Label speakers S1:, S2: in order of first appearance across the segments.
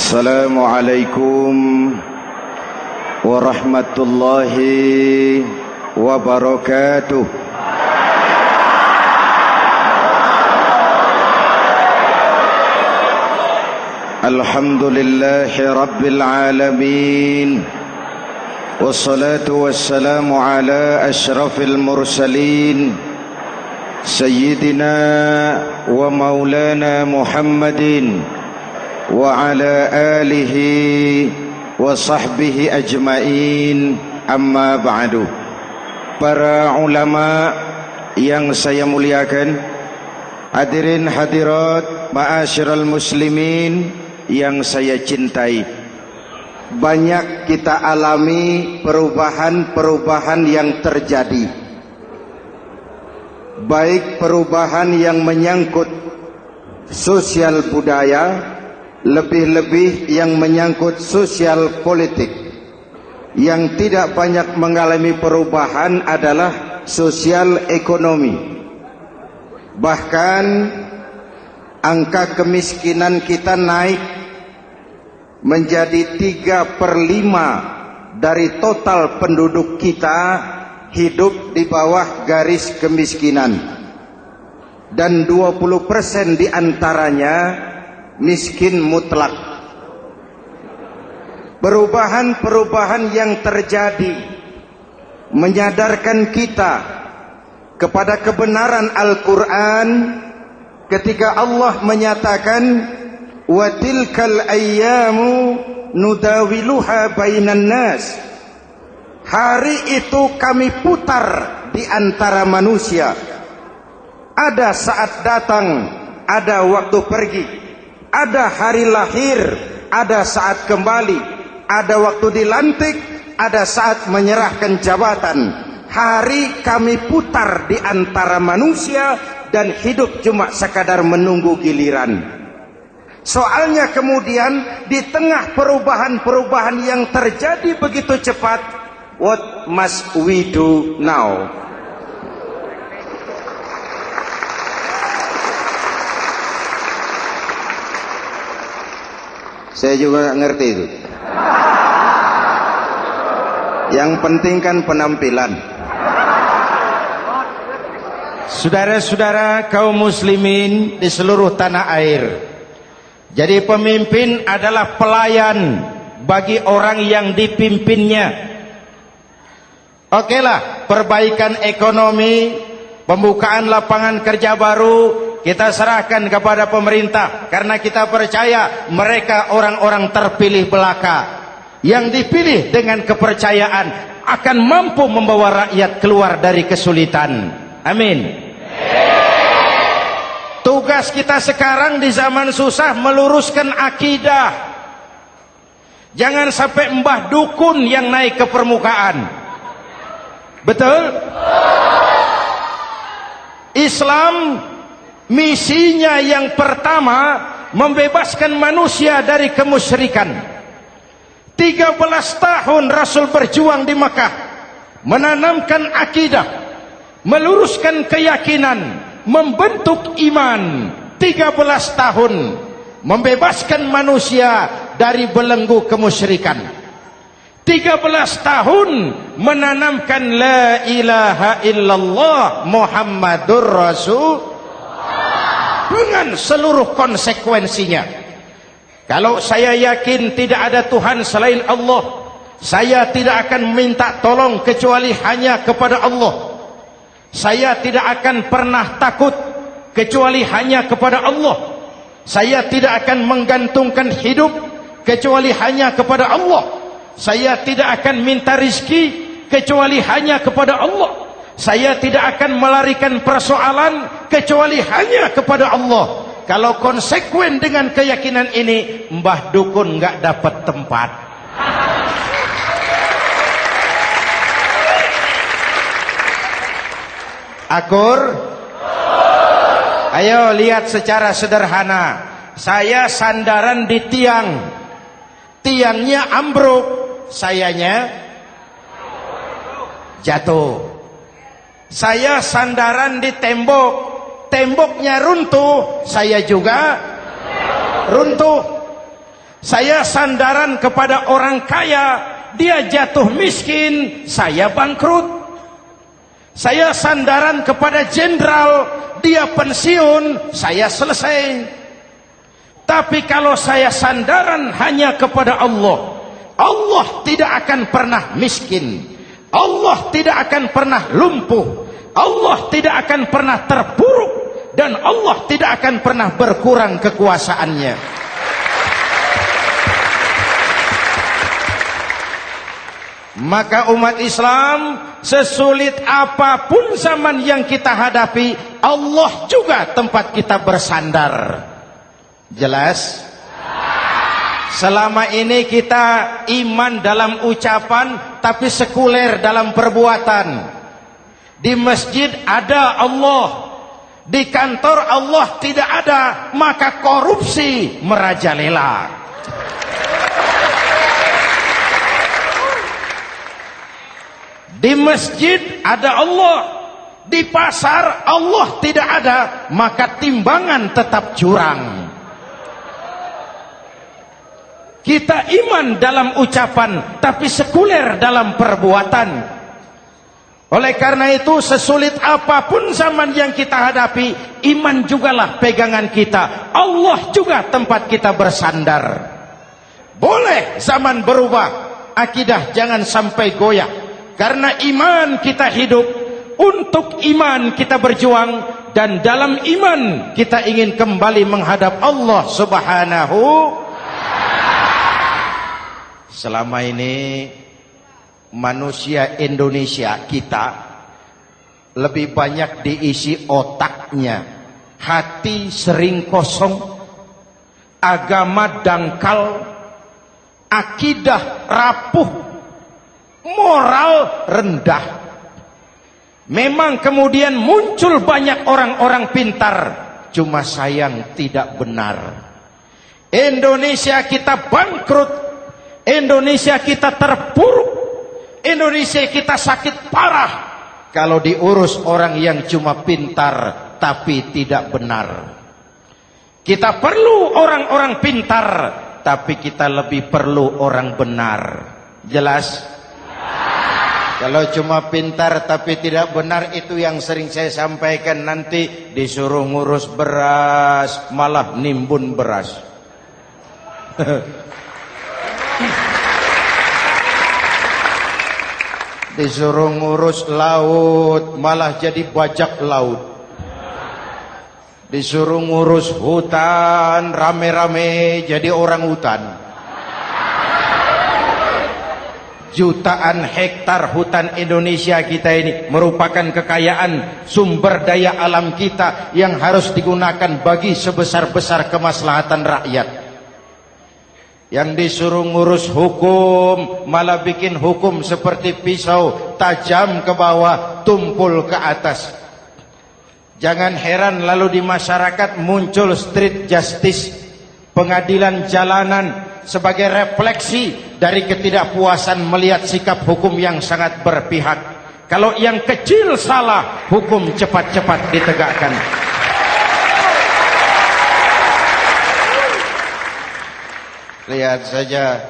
S1: Assalamualaikum warahmatullahi wabarakatuh. Alhamdulillahi rabbil alamin. Wassalatu wassalamu ala ashrafil mursalin Sayyidina wa maulana Muhammadin wa ala alihi wa sahbihi ajmain, amma ba'du. Para ulama yang saya muliakan, hadirin hadirat ma'asyiral muslimin yang saya cintai, banyak kita alami perubahan-perubahan yang terjadi, baik perubahan yang menyangkut sosial budaya, lebih-lebih yang menyangkut sosial politik. Yang tidak banyak mengalami perubahan adalah sosial ekonomi. Bahkan angka kemiskinan kita naik menjadi 3/5 dari total penduduk kita hidup di bawah garis kemiskinan, dan 20% diantaranya miskin mutlak. Perubahan-perubahan yang terjadi menyadarkan kita kepada kebenaran Al-Quran ketika Allah menyatakan wa tilkal ayyamu nudawiluha bainan nas. Hari itu kami putar di antara manusia. Ada saat datang, ada waktu pergi. Ada hari lahir, ada saat kembali. Ada waktu dilantik, ada saat menyerahkan jabatan. Hari kami putar di antara manusia dan hidup cuma sekadar menunggu giliran. Soalnya kemudian di tengah perubahan-perubahan yang terjadi begitu cepat, what must we do now? Saya juga nggak ngerti itu. Yang penting kan penampilan. Saudara-saudara kaum muslimin di seluruh tanah air, jadi pemimpin adalah pelayan bagi orang yang dipimpinnya. Okelah, perbaikan ekonomi, pembukaan lapangan kerja baru kita serahkan kepada pemerintah, karena kita percaya mereka orang-orang terpilih belaka yang dipilih dengan kepercayaan akan mampu membawa rakyat keluar dari kesulitan. Amin. Tugas kita sekarang di zaman susah meluruskan akidah. Jangan sampai mbah dukun yang naik ke permukaan. Betul? Islam misinya yang pertama membebaskan manusia dari kemusyrikan. 13 tahun Rasul berjuang di Makkah, menanamkan akidah, meluruskan keyakinan, membentuk iman. 13 tahun membebaskan manusia dari belenggu kemusyrikan. 13 tahun menanamkan la ilaha illallah Muhammadur Rasul dengan seluruh konsekuensinya. Kalau saya yakin tidak ada Tuhan selain Allah, saya tidak akan minta tolong kecuali hanya kepada Allah. Saya tidak akan pernah takut kecuali hanya kepada Allah. Saya tidak akan menggantungkan hidup kecuali hanya kepada Allah. Saya tidak akan minta rizki kecuali hanya kepada Allah. Saya tidak akan melarikan persoalan kecuali hanya kepada Allah. Kalau konsekuen dengan keyakinan ini, mbah dukun nggak dapat tempat. Akur? Ayo lihat secara sederhana. Saya sandaran di tiang, tiangnya ambruk, sayanya jatuh. Saya sandaran di tembok, temboknya runtuh, saya juga runtuh. Saya sandaran kepada orang kaya, dia jatuh miskin, saya bangkrut. Saya sandaran kepada jenderal, dia pensiun, saya selesai. Tapi kalau saya sandaran hanya kepada Allah, Allah tidak akan pernah miskin, Allah tidak akan pernah lumpuh, Allah tidak akan pernah terpuruk, dan Allah tidak akan pernah berkurang kekuasaannya. Maka umat Islam, sesulit apapun zaman yang kita hadapi, Allah juga tempat kita bersandar. Jelas? Selama ini kita iman dalam ucapan, tapi sekuler dalam perbuatan. Di masjid ada Allah, di kantor Allah tidak ada, maka korupsi merajalela. Di masjid ada Allah, di pasar Allah tidak ada, maka timbangan tetap curang. Kita iman dalam ucapan, tapi sekuler dalam perbuatan. Oleh karena itu, sesulit apapun zaman yang kita hadapi, iman jugalah pegangan kita. Allah juga tempat kita bersandar. Boleh zaman berubah, akidah jangan sampai goyah. Karena iman kita hidup, untuk iman kita berjuang, dan dalam iman kita ingin kembali menghadap Allah Subhanahu. Selama ini manusia Indonesia kita lebih banyak diisi otaknya, hati sering kosong, agama dangkal, akidah rapuh, moral rendah. Memang kemudian muncul banyak orang-orang pintar, cuma sayang tidak benar. Indonesia kita bangkrut, Indonesia kita terpuruk, Indonesia kita sakit parah kalau diurus orang yang cuma pintar tapi tidak benar. Kita perlu orang-orang pintar, tapi kita lebih perlu orang benar. Jelas? Kalau cuma pintar tapi tidak benar, itu yang sering saya sampaikan, nanti disuruh ngurus beras malah nimbun beras. Disuruh ngurus laut malah jadi bajak laut. Disuruh ngurus hutan rame-rame jadi orang hutan. Jutaan hektar hutan Indonesia kita ini merupakan kekayaan sumber daya alam kita yang harus digunakan bagi sebesar-besar kemaslahatan rakyat. Yang disuruh ngurus hukum malah bikin hukum seperti pisau, tajam ke bawah, tumpul ke atas. Jangan heran lalu di masyarakat muncul street justice, pengadilan jalanan, sebagai refleksi dari ketidakpuasan melihat sikap hukum yang sangat berpihak. Kalau yang kecil salah, hukum cepat-cepat ditegakkan. Lihat saja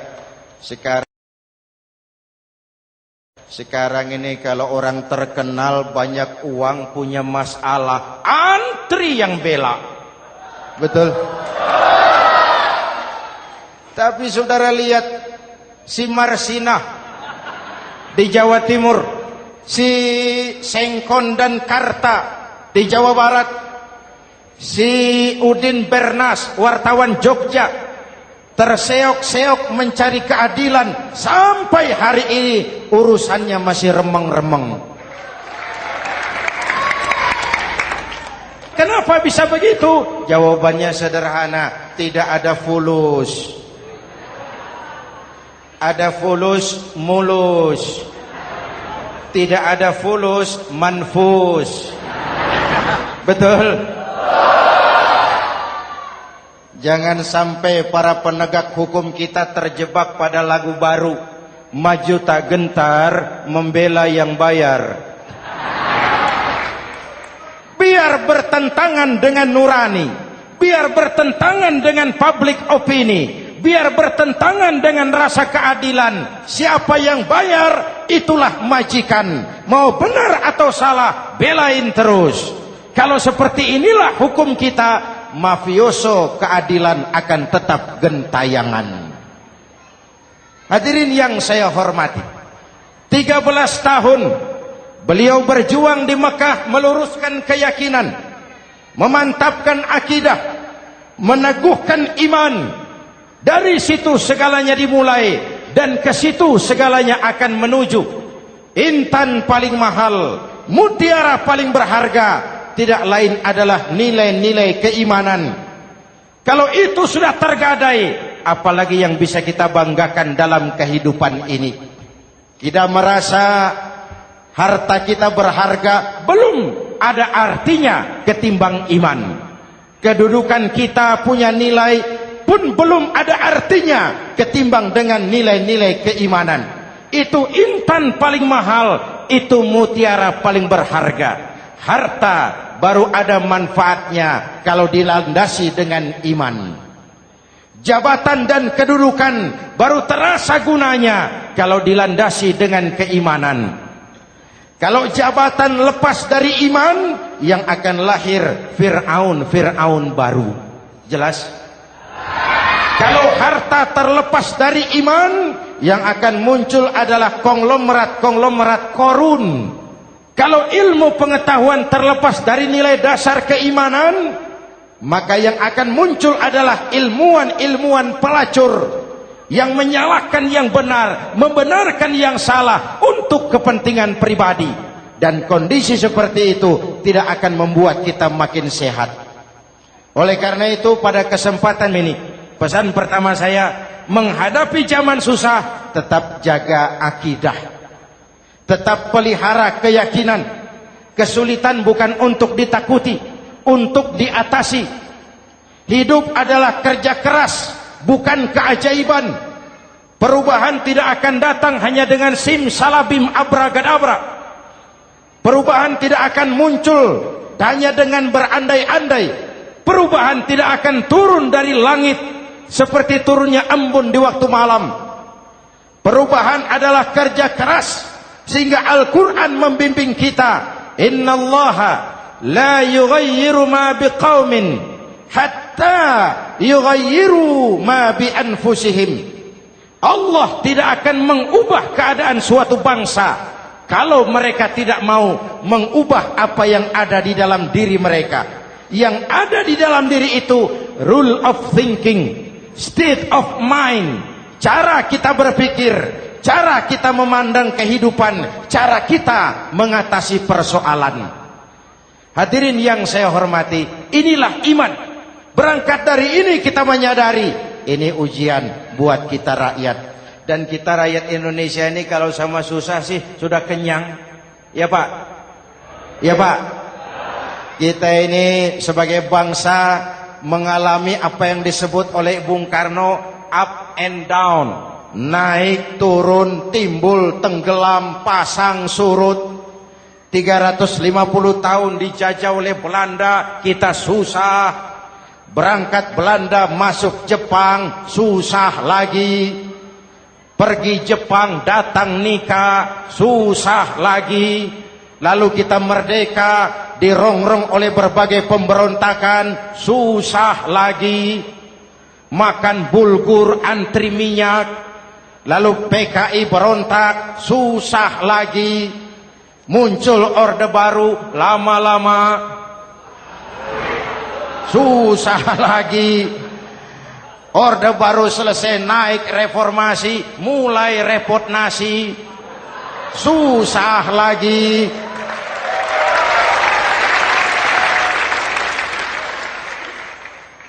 S1: sekarang ini kalau orang terkenal banyak uang punya masalah, antri yang bela. Betul? Tapi saudara lihat si Marsinah di Jawa Timur, si Sengkon dan Karta di Jawa Barat, si Udin Bernas wartawan Jogja, terseok-seok mencari keadilan, sampai hari ini urusannya masih remeng-remeng. Kenapa bisa begitu? Jawabannya sederhana, tidak ada fulus. Ada fulus mulus, tidak ada fulus manfus. Betul? Jangan sampai para penegak hukum kita terjebak pada lagu baru, maju tak gentar membela yang bayar. Biar bertentangan dengan nurani, biar bertentangan dengan public opini, biar bertentangan dengan rasa keadilan. Siapa yang bayar, itulah majikan. Mau benar atau salah, belain terus. Kalau seperti inilah hukum kita, mafioso keadilan akan tetap gentayangan. Hadirin yang saya hormati, 13 tahun beliau berjuang di Mekah, meluruskan keyakinan, memantapkan akidah, meneguhkan iman. Dari situ segalanya dimulai, dan ke situ segalanya akan menuju. Intan paling mahal, mutiara paling berharga, tidak lain adalah nilai-nilai keimanan. Kalau itu sudah tergadai, apalagi yang bisa kita banggakan dalam kehidupan ini? Kita merasa harta kita berharga, belum ada artinya ketimbang iman. Kedudukan kita punya nilai pun belum ada artinya ketimbang dengan nilai-nilai keimanan. Itu intan paling mahal, itu mutiara paling berharga. Harta baru ada manfaatnya kalau dilandasi dengan iman. Jabatan dan kedudukan baru terasa gunanya kalau dilandasi dengan keimanan. Kalau jabatan lepas dari iman, yang akan lahir Fir'aun baru. Jelas? Kalau harta terlepas dari iman, yang akan muncul adalah konglomerat korun. Kalau ilmu pengetahuan terlepas dari nilai dasar keimanan, maka yang akan muncul adalah ilmuwan pelacur yang menyalahkan yang benar, membenarkan yang salah untuk kepentingan pribadi. Dan kondisi seperti itu tidak akan membuat kita makin sehat. Oleh karena itu, pada kesempatan ini, pesan pertama saya, menghadapi zaman susah, tetap jaga akidah, tetap pelihara keyakinan. Kesulitan bukan untuk ditakuti, untuk diatasi. Hidup adalah kerja keras, bukan keajaiban. Perubahan tidak akan datang hanya dengan simsalabim abragadabra. Perubahan tidak akan muncul hanya dengan berandai-andai. Perubahan tidak akan turun dari langit seperti turunnya embun di waktu malam. Perubahan adalah kerja keras, sehingga Al-Quran membimbing kita, innallaha la yughayyiru ma biqaumin hatta yughayyiru ma bi anfusihim. Allah tidak akan mengubah keadaan suatu bangsa kalau mereka tidak mau mengubah apa yang ada di dalam diri mereka. Yang ada di dalam diri itu rule of thinking, state of mind, cara kita berpikir, cara kita memandang kehidupan, cara kita mengatasi persoalan. Hadirin yang saya hormati, inilah iman. Berangkat dari ini kita menyadari, ini ujian buat kita rakyat. Dan kita rakyat Indonesia ini kalau sama susah sih sudah kenyang. Ya Pak? Ya Pak? Kita ini sebagai bangsa mengalami apa yang disebut oleh Bung Karno up and down, naik turun, timbul tenggelam, pasang surut. 350 tahun dijajah oleh Belanda, kita susah. Berangkat Belanda masuk Jepang, susah lagi. Pergi Jepang, datang nikah, susah lagi. Lalu kita merdeka, dirongrong oleh berbagai pemberontakan, susah lagi. Makan bulgur, antri minyak. Lalu PKI berontak, susah lagi. Muncul orde baru, lama-lama susah lagi. Orde baru selesai, naik reformasi, mulai repot nasi, susah lagi.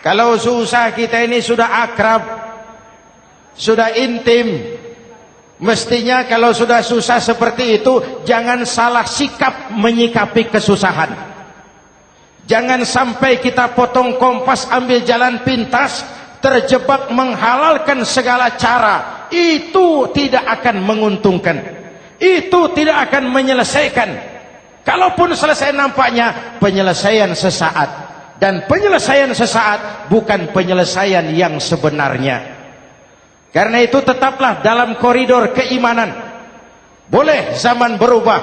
S1: Kalau susah kita ini sudah akrab, sudah intim. Mestinya kalau sudah susah seperti itu, jangan salah sikap menyikapi kesusahan. Jangan sampai kita potong kompas, ambil jalan pintas, terjebak menghalalkan segala cara. Itu tidak akan menguntungkan, itu tidak akan menyelesaikan. Kalaupun selesai, nampaknya penyelesaian sesaat. Dan penyelesaian sesaat bukan penyelesaian yang sebenarnya. Karena itu tetaplah dalam koridor keimanan. Boleh zaman berubah,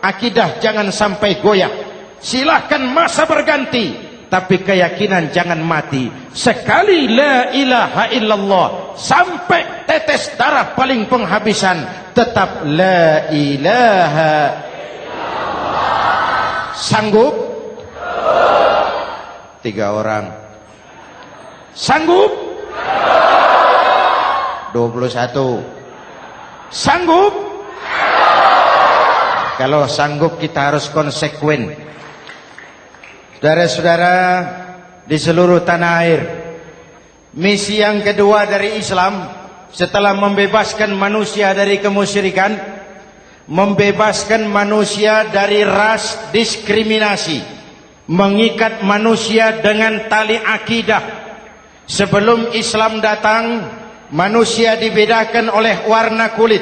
S1: akidah jangan sampai goyah. Silahkan masa berganti, tapi keyakinan jangan mati. Sekali la ilaha illallah, sampai tetes darah paling penghabisan, tetap la ilaha illallah. Sanggup? 3 orang. Sanggup? 21. Sanggup? Kalau sanggup kita harus konsekuen. Saudara-saudara di seluruh tanah air, misi yang kedua dari Islam setelah membebaskan manusia dari kemusyrikan, membebaskan manusia dari ras diskriminasi, mengikat manusia dengan tali akidah. Sebelum Islam datang, manusia dibedakan oleh warna kulit,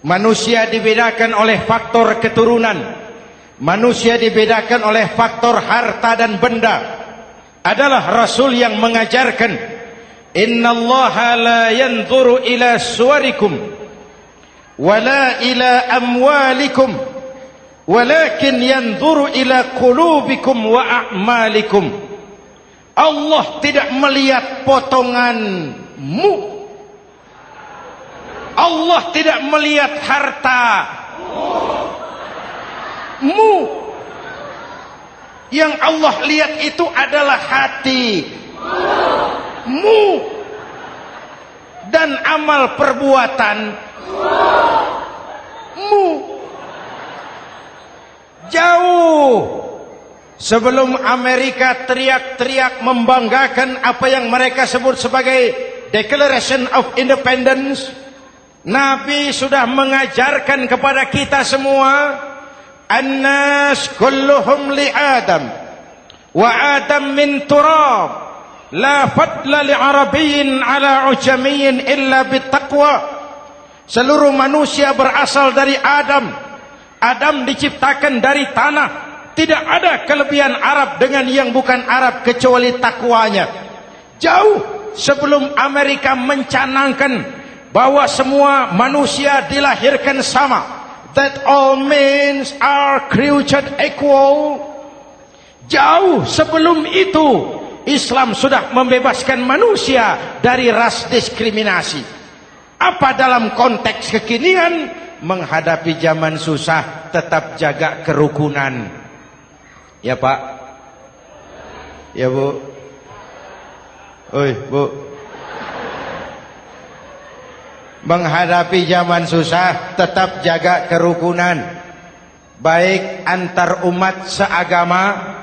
S1: manusia dibedakan oleh faktor keturunan, manusia dibedakan oleh faktor harta dan benda. Adalah Rasul yang mengajarkan, innallaha la yanzuru ila suwarikum wala ila amwalikum walakin yanzuru ila qulubikum wa a'malikum. Allah tidak melihat potonganmu, Allah tidak melihat hartamu. Yang Allah lihat itu adalah hatimu dan amal perbuatanmu. Jauh sebelum Amerika teriak-teriak membanggakan apa yang mereka sebut sebagai Declaration of Independence, Nabi sudah mengajarkan kepada kita semua, annas kulluhum li Adam wa Adam min turab la fadla li arabiyyin ala ujamiyyin illa bittaqwa. Seluruh manusia berasal dari Adam. Adam diciptakan dari tanah. Tidak ada kelebihan Arab dengan yang bukan Arab kecuali takwanya. Jauh sebelum Amerika mencanangkan bahwa semua manusia dilahirkan sama, that all men are created equal. Jauh sebelum itu Islam sudah membebaskan manusia dari ras diskriminasi. Apa dalam konteks kekinian menghadapi zaman susah tetap jaga kerukunan? Ya Pak, ya Bu, oi Bu. Menghadapi zaman susah tetap jaga kerukunan, baik antar umat seagama,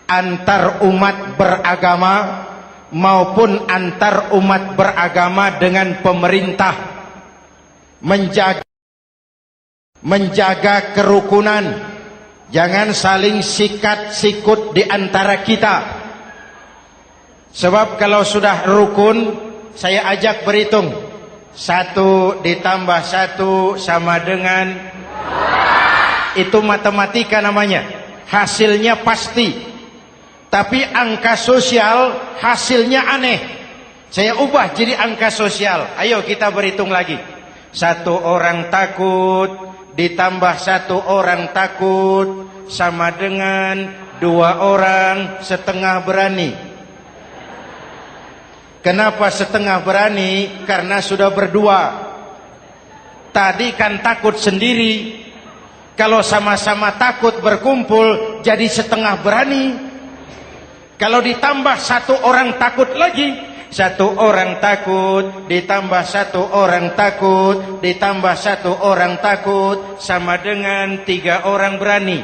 S1: antar umat beragama, maupun antar umat beragama dengan pemerintah. Menjaga kerukunan. Jangan saling sikat sikut di antara kita. Sebab kalau sudah rukun, saya ajak berhitung. 1 ditambah 1 sama dengan, itu matematika namanya. Hasilnya pasti. Tapi angka sosial hasilnya aneh. Saya ubah jadi angka sosial. Ayo kita berhitung lagi. 1 orang takut ditambah 1 orang takut sama dengan 2 orang setengah berani. Kenapa setengah berani? Karena sudah berdua. Tadi kan takut sendiri. Kalau sama-sama takut berkumpul jadi setengah berani. Kalau ditambah 1 orang takut lagi, 1 orang takut ditambah 1 orang takut ditambah 1 orang takut sama dengan 3 orang berani.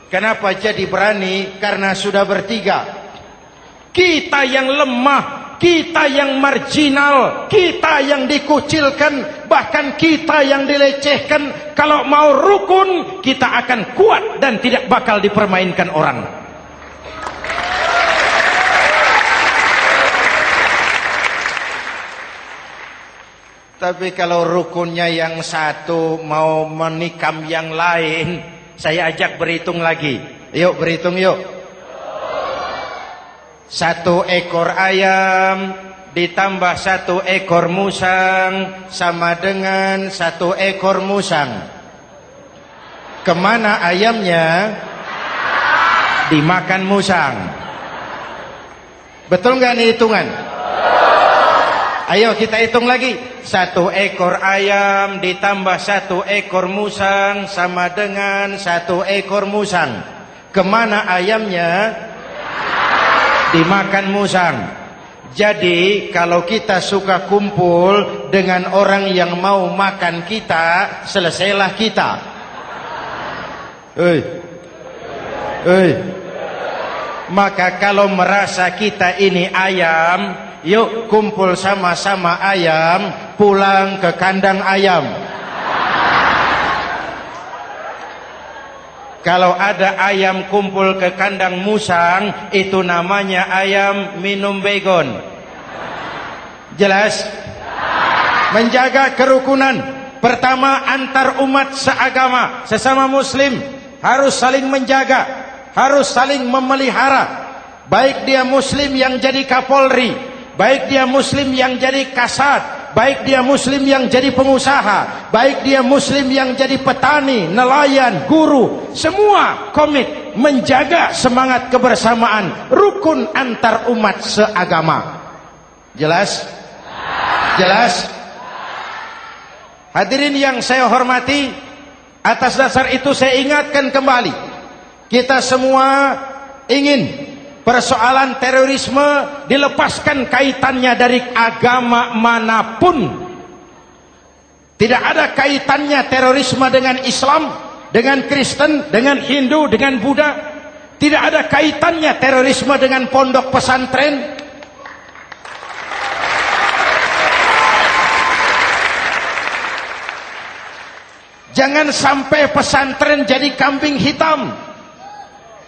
S1: Kenapa jadi berani? Karena sudah bertiga. Kita yang lemah, kita yang marginal, kita yang dikucilkan, bahkan kita yang dilecehkan, kalau mau rukun kita akan kuat dan tidak bakal dipermainkan orang. Tapi kalau rukunnya yang satu mau menikam yang lain, saya ajak berhitung lagi. Yuk berhitung yuk. 1 ekor ayam ditambah 1 ekor musang sama dengan 1 ekor musang. Kemana ayamnya? Dimakan musang. Betul nggak nih hitungan? Ayo kita hitung lagi. 1 ekor ayam ditambah 1 ekor musang sama dengan 1 ekor musang. Kemana ayamnya? Dimakan musang. Jadi kalau kita suka kumpul dengan orang yang mau makan kita, selesailah kita. Maka kalau merasa kita ini ayam, yuk kumpul sama-sama ayam, pulang ke kandang ayam. Kalau ada ayam kumpul ke kandang musang, itu namanya ayam minum baygon. Jelas? Menjaga kerukunan. Pertama, antar umat seagama, sesama muslim harus saling menjaga, harus saling memelihara. Baik dia muslim yang jadi kapolri, baik dia muslim yang jadi kasat, baik dia muslim yang jadi pengusaha, baik dia muslim yang jadi petani, nelayan, guru, semua komit menjaga semangat kebersamaan, rukun antar umat seagama. Jelas? Jelas? Hadirin yang saya hormati, atas dasar itu saya ingatkan kembali, kita semua ingin persoalan terorisme dilepaskan kaitannya dari agama manapun. Tidak ada kaitannya terorisme dengan Islam, dengan Kristen, dengan Hindu, dengan Buddha. Tidak ada kaitannya terorisme dengan pondok pesantren. Jangan sampai pesantren jadi kambing hitam.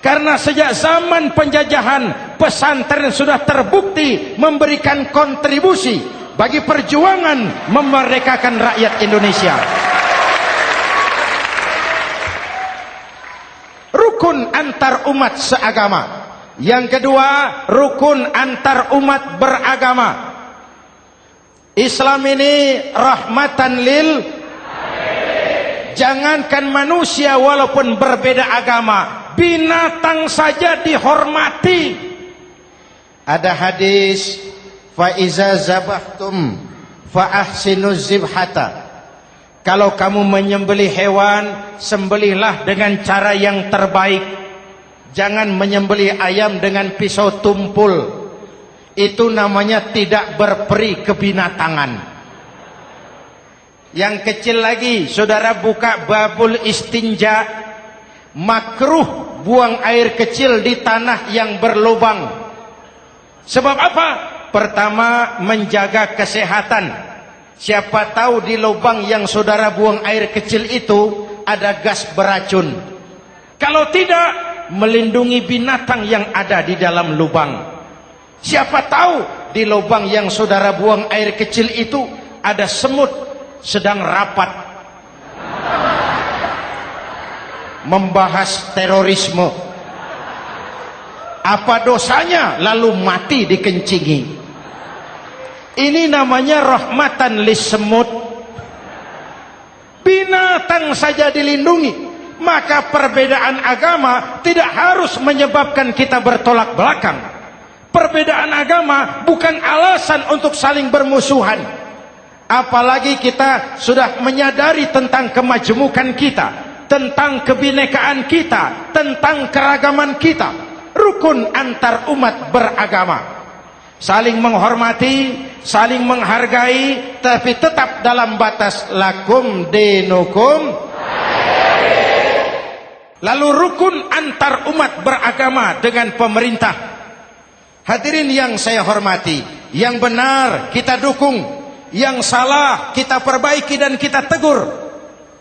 S1: Karena sejak zaman penjajahan, pesantren sudah terbukti memberikan kontribusi bagi perjuangan memerdekakan rakyat Indonesia. Rukun antar umat seagama. Yang kedua, rukun antar umat beragama. Islam ini rahmatan lil. Jangankan manusia walaupun berbeda agama, binatang saja dihormati. Ada hadis, fa iza zabahtum fa ahsinuz zibhata. Kalau kamu menyembelih hewan, sembelihlah dengan cara yang terbaik. Jangan menyembelih ayam dengan pisau tumpul. Itu namanya tidak berperi kebinatangan. Yang kecil lagi, saudara buka babul istinja. Makruh buang air kecil di tanah yang berlubang. Sebab apa? Pertama, menjaga kesehatan. Siapa tahu di lubang yang saudara buang air kecil itu ada gas beracun. Kalau tidak, melindungi binatang yang ada di dalam lubang. Siapa tahu di lubang yang saudara buang air kecil itu ada semut sedang rapat membahas terorisme. Apa dosanya lalu mati dikencingi? Ini namanya rahmatan lis semut. Binatang saja dilindungi. Maka perbedaan agama tidak harus menyebabkan kita bertolak belakang. Perbedaan agama bukan alasan untuk saling bermusuhan. Apalagi kita sudah menyadari tentang kemajemukan kita, tentang kebinekaan kita, tentang keragaman kita. Rukun antar umat beragama. Saling menghormati, saling menghargai, tapi tetap dalam batas lakum dinukum. Lalu rukun antar umat beragama dengan pemerintah. Hadirin yang saya hormati, yang benar kita dukung, yang salah kita perbaiki dan kita tegur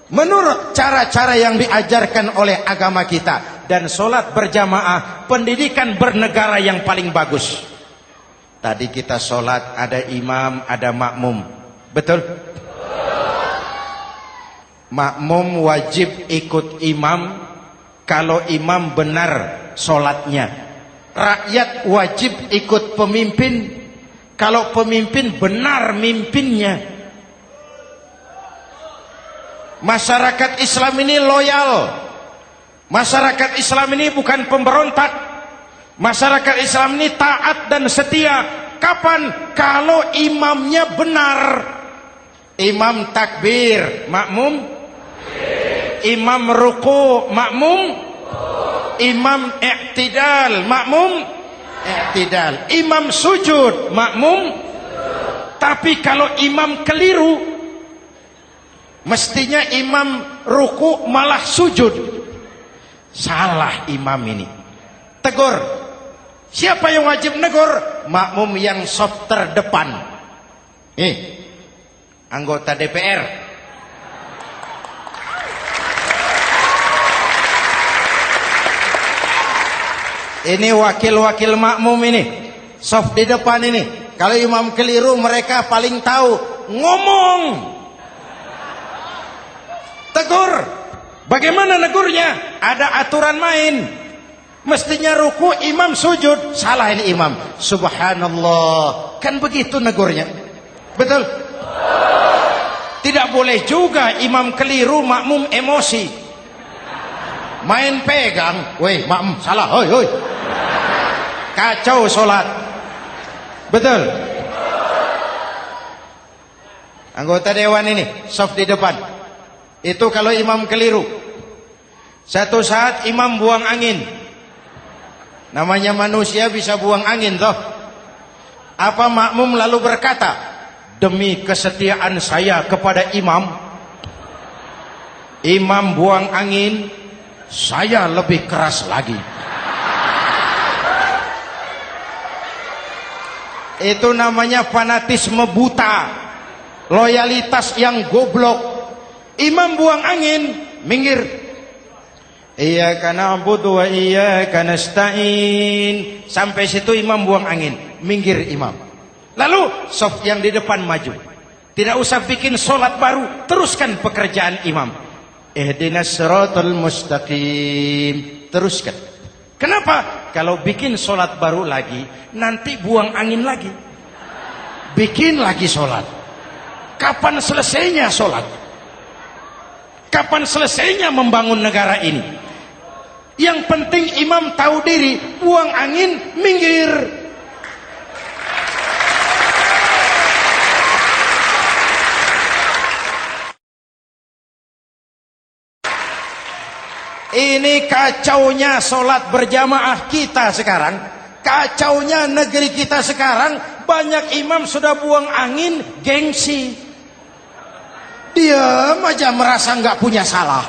S1: menurut cara-cara yang diajarkan oleh agama kita. Dan sholat berjamaah, pendidikan bernegara yang paling bagus. Tadi kita sholat ada imam, ada makmum, betul? Makmum wajib ikut imam kalau imam benar sholatnya. Rakyat wajib ikut pemimpin Kalau pemimpin benar mimpinnya. Masyarakat Islam ini loyal. Masyarakat Islam ini bukan pemberontak. Masyarakat Islam ini taat dan setia. Kapan? Kalau imamnya benar. Imam takbir, makmum. Imam ruku, makmum. Imam i'tidal, makmum. I'tidal. Imam sujud, makmum. Tapi kalau imam keliru, mestinya imam ruku malah sujud. Salah imam ini. Tegur. Siapa yang wajib negur? Makmum yang saf terdepan. Anggota DPR. Ini wakil-wakil makmum ini. Saf di depan ini. Kalau imam keliru mereka paling tahu. Ngomong. Tegur. Bagaimana negurnya? Ada aturan main. Mestinya ruku, imam sujud. Salah ini imam. Subhanallah. Kan begitu negurnya. Betul? Tidak boleh juga imam keliru, makmum emosi. Main pegang. Weh, makmum salah. Hoi, hoi. Kacau sholat. Betul? Anggota dewan ini, saf di depan. Itu kalau imam keliru. Satu saat imam buang angin. Namanya manusia bisa buang angin toh. Apa makmum lalu berkata, demi kesetiaan saya kepada imam, imam buang angin, saya lebih keras lagi. Itu namanya fanatisme buta, loyalitas yang goblok. Imam buang angin, minggir. Iyyaka na'budu wa iyyaka nasta'in. Sampai situ imam buang angin, minggir imam. Lalu saf yang di depan maju. Tidak usah bikin solat baru, teruskan pekerjaan imam. Ihdinas siratal mustaqim. Teruskan. Kenapa? Kalau bikin solat baru lagi, nanti buang angin lagi. Bikin lagi solat. Kapan selesainya solat? Kapan selesainya membangun negara ini? Yang penting imam tahu diri, buang angin, minggir. Ini kacaunya solat berjamaah kita sekarang. Kacaunya negeri kita sekarang. Banyak imam sudah buang angin, gengsi. Diam aja merasa nggak punya salah.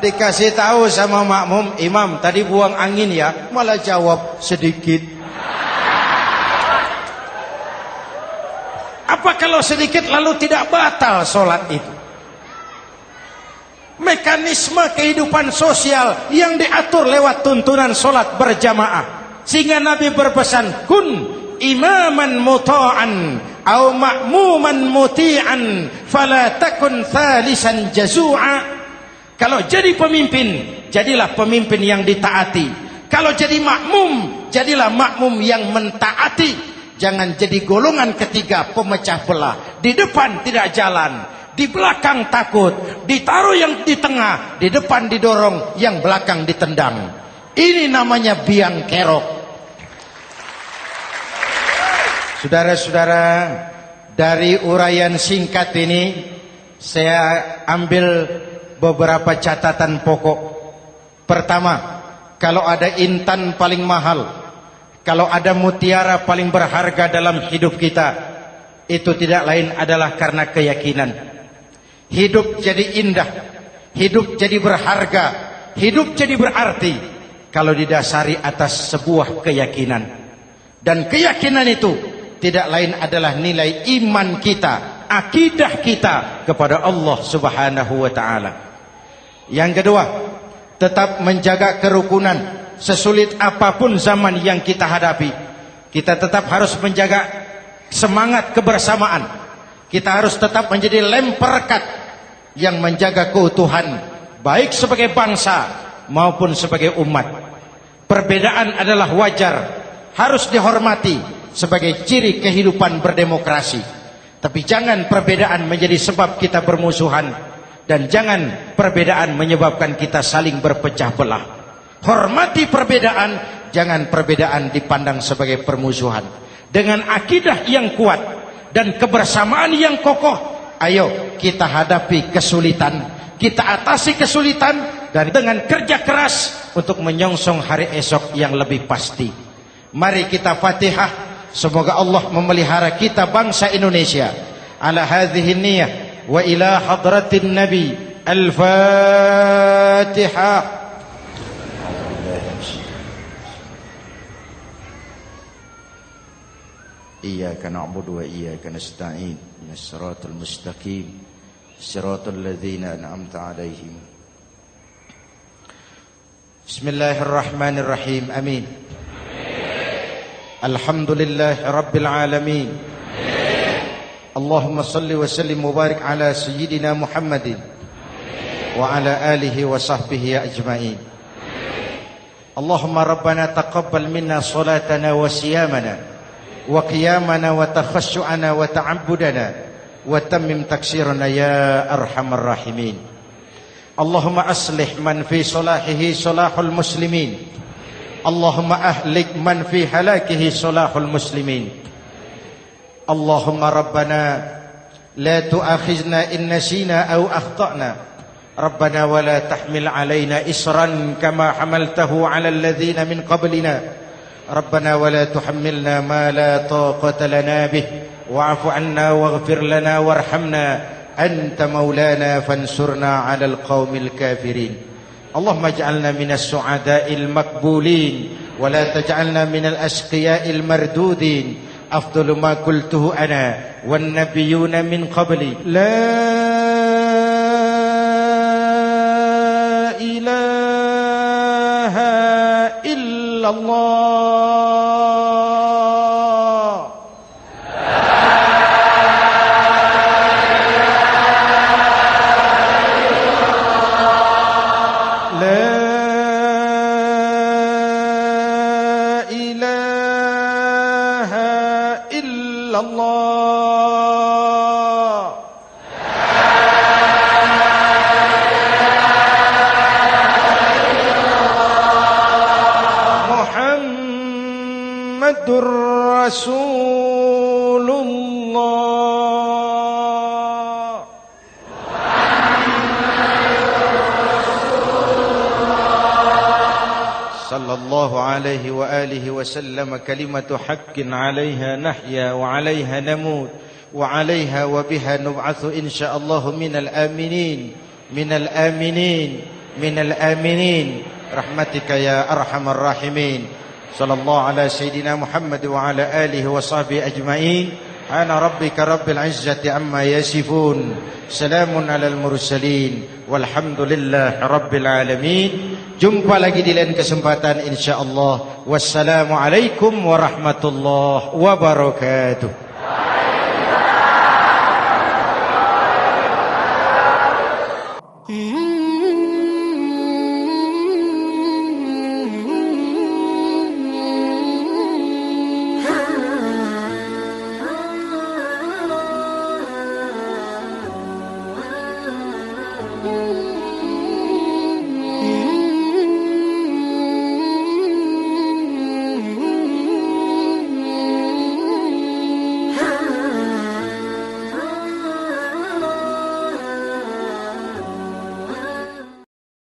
S1: Dikasih tahu sama makmum, imam tadi buang angin ya, malah jawab sedikit. Apa kalau sedikit lalu tidak batal solat itu? Mekanisme kehidupan sosial yang diatur lewat tuntunan solat berjamaah. Sehingga Nabi berpesan, kun imaman muta'an au ma'muman muti'an fala takun thalisan jazu'a. Kalau jadi pemimpin, jadilah pemimpin yang ditaati. Kalau jadi makmum, jadilah makmum yang mentaati. Jangan jadi golongan ketiga pemecah belah. Di depan tidak jalan, di belakang takut, ditaruh yang di tengah, di depan didorong, yang belakang ditendang. Ini namanya biang kerok. Saudara-saudara, dari uraian singkat ini saya ambil beberapa catatan pokok. Pertama, kalau ada intan paling mahal, kalau ada mutiara paling berharga dalam hidup kita, itu tidak lain adalah karena keyakinan. Hidup jadi indah, hidup jadi berharga, hidup jadi berarti kalau didasari atas sebuah keyakinan. Dan keyakinan itu tidak lain adalah nilai iman kita, akidah kita kepada Allah Subhanahu wa ta'ala. Yang kedua, tetap menjaga kerukunan. Sesulit apapun zaman yang kita hadapi, kita tetap harus menjaga semangat kebersamaan. Kita harus tetap menjadi lem perekat yang menjaga keutuhan, baik sebagai bangsa maupun sebagai umat. Perbedaan adalah wajar, harus dihormati sebagai ciri kehidupan berdemokrasi. Tapi jangan perbedaan menjadi sebab kita bermusuhan, dan jangan perbedaan menyebabkan kita saling berpecah belah. Hormati perbedaan, jangan perbedaan dipandang sebagai permusuhan. Dengan akidah yang kuat dan kebersamaan yang kokoh, ayo kita hadapi kesulitan, kita atasi kesulitan, dan dengan kerja keras untuk menyongsong hari esok yang lebih pasti. Mari kita Fatihah, semoga Allah memelihara kita bangsa Indonesia. Ala hadhihi niyyah wa ila hadratin Nabi. Al-Fatihah. Iyyaka na'budu wa iyyaka nasta'in. Ihdinas siratal mustaqim. Siratal ladzina an'amta 'alaihim. Bismillahirrahmanirrahim. Amin. Alhamdulillahi rabbil alamin. Allahumma salli wa sallim wa barik ala sayyidina Muhammadin wa ala alihi wa sahbihi ajma'in. Allahumma rabbana taqabbal minna salatana wa siyamana wa qiyamana wa takhassu'ana wa ta'abbudana wa tammim taksirana ya arhamar rahimin. Allahumma aslih man fi salahihi salahul muslimin. Allahumma ahlik man fi halakihi salahul muslimin. Allahumma rabbana la tu'akhizna in nasina aw akhtana. Rabbana wa la tahmil alaina isran kama hamaltahu ala alladhina min qablina. Rabbana wa la tuhammilna ma la taqata lana bih wa'fu 'anna waghfir lana warhamna anta maulana fansurna 'alal qaumil kafirin. Allahumma ij'alna minas su'ada'il maqbulin wa la taj'alna minal ashqiya'il mardudin. Afdalu ma qultuhu ana wan nabiyyuna min qabli. La ilaha illallah. Rasulullah sallallahu alaihi wa alihi wa sallam. Kalimatu haqqin 'alaiha nahya wa 'alaiha namut wa 'alaiha wa biha nub'atsu insyaallah minal aminin minal aminin minal aminin rahmatika ya arhamar rahimin. Sallallahu ala sayyidina Muhammad wa ala alihi wa sahbihi ajma'in. Ana rabbika rabbil izzati amma yasifun. Salamun alal mursalin. Walhamdulillahi rabbil alamin. Jumpa lagi di lain kesempatan insyaallah. Wassalamualaikum warahmatullahi wabarakatuh.